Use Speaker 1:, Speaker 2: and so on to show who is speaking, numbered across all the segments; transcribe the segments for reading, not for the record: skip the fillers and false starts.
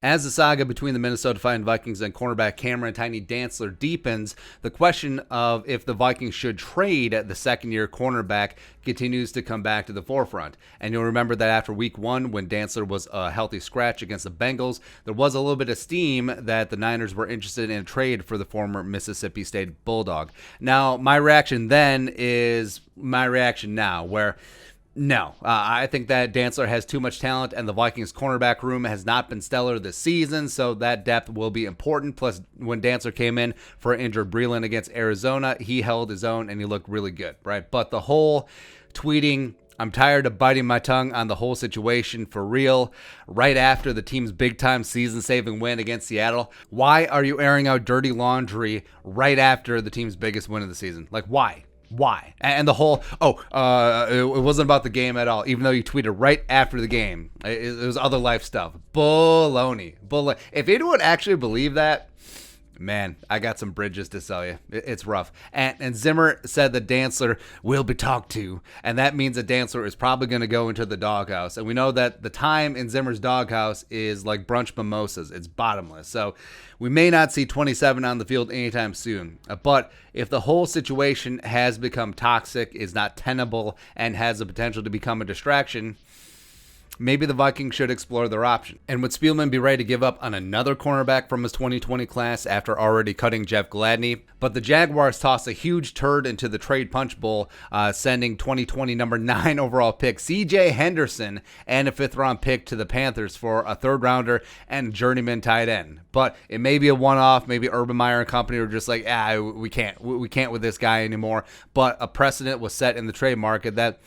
Speaker 1: As the saga between the Minnesota Vikings and cornerback Cameron "Tiny" Dantzler deepens, the question of if the Vikings should trade the second-year cornerback continues to come back to the forefront. And you'll remember that after week 1, when Dantzler was a healthy scratch against the Bengals, there was a little bit of steam that the Niners were interested in a trade for the former Mississippi State Bulldog. Now, my reaction then is my reaction now, where no, I think that Dantzler has too much talent, and the Vikings cornerback room has not been stellar this season, so that depth will be important. Plus, when Dantzler came in for injured Breland against Arizona, he held his own, and he looked really good, right? But the whole tweeting, I'm tired of biting my tongue on the whole situation for real, right after the team's big-time season-saving win against Seattle. Why are you airing out dirty laundry right after the team's biggest win of the season? Like, why? Why? And the whole, it wasn't about the game at all, even though you tweeted right after the game. It was other life stuff. Baloney. If anyone actually believed that, man, I got some bridges to sell you. It's rough. And Zimmer said that Dantzler will be talked to, and that means that Dantzler is probably going to go into the doghouse. And we know that the time in Zimmer's doghouse is like brunch mimosas. It's bottomless. So we may not see 27 on the field anytime soon. But if the whole situation has become toxic, is not tenable, and has the potential to become a distraction, maybe the Vikings should explore their option. And would Spielman be ready to give up on another cornerback from his 2020 class after already cutting Jeff Gladney? But the Jaguars tossed a huge turd into the trade punch bowl, sending 2020 number 9 overall pick C.J. Henderson and a 5th-round pick to the Panthers for a 3rd-rounder and journeyman tight end. But it may be a one-off. Maybe Urban Meyer and company are just like, we can't with this guy anymore. But a precedent was set in the trade market that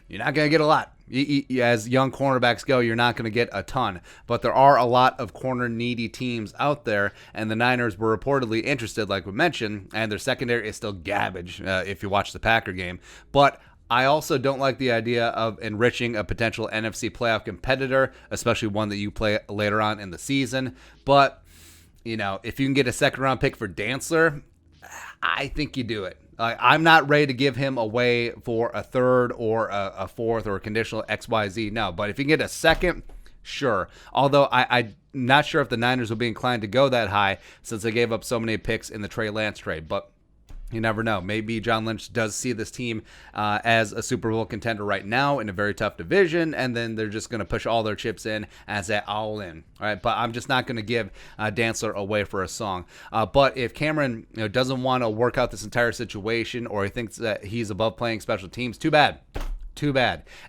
Speaker 1: you're not going to get a lot. As young cornerbacks go, you're not going to get a ton. But there are a lot of corner-needy teams out there, and the Niners were reportedly interested, like we mentioned, and their secondary is still garbage if you watch the Packer game. But I also don't like the idea of enriching a potential NFC playoff competitor, especially one that you play later on in the season. But, if you can get a 2nd-round pick for Dantzler, I think you do it. I'm not ready to give him away for a 3rd or a 4th or a conditional XYZ. No, but if you can get a 2nd, sure. Although I'm not sure if the Niners will be inclined to go that high since they gave up so many picks in the Trey Lance trade. But you never know. Maybe John Lynch does see this team as a Super Bowl contender right now in a very tough division, and then they're just going to push all their chips in as that all in. All right, but I'm just not going to give Dantzler away for a song. But if Cameron doesn't want to work out this entire situation, or he thinks that he's above playing special teams, too bad.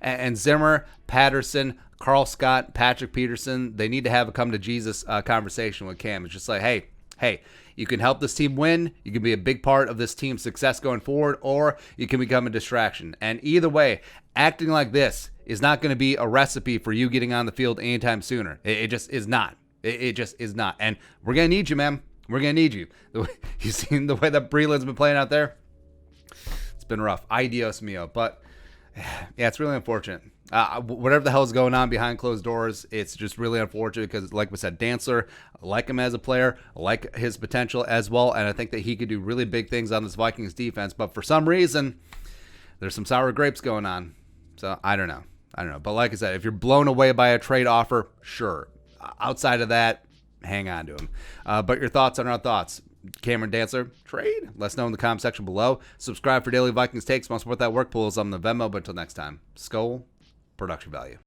Speaker 1: And Zimmer, Patterson, Carl Scott, Patrick Peterson, they need to have a come-to-Jesus conversation with Cam. It's just like, hey, you can help this team win, you can be a big part of this team's success going forward, or you can become a distraction. And either way, acting like this is not going to be a recipe for you getting on the field anytime sooner. It just is not. It just is not. And we're going to need you, man. We're going to need you. You seen the way that Breland's been playing out there? It's been rough. Adios mio. But yeah, it's really unfortunate. Whatever the hell is going on behind closed doors, it's just really unfortunate because, like we said, Dantzler, I like him as a player, I like his potential as well, and I think that he could do really big things on this Vikings defense. But for some reason, there's some sour grapes going on. So I don't know. But like I said, if you're blown away by a trade offer, sure. Outside of that, hang on to him. But your thoughts on our thoughts. Cameron Dantzler, trade? Let us know in the comment section below. Subscribe for daily Vikings takes. Want to support that work pool is on the Venmo. But until next time, Skol, production value.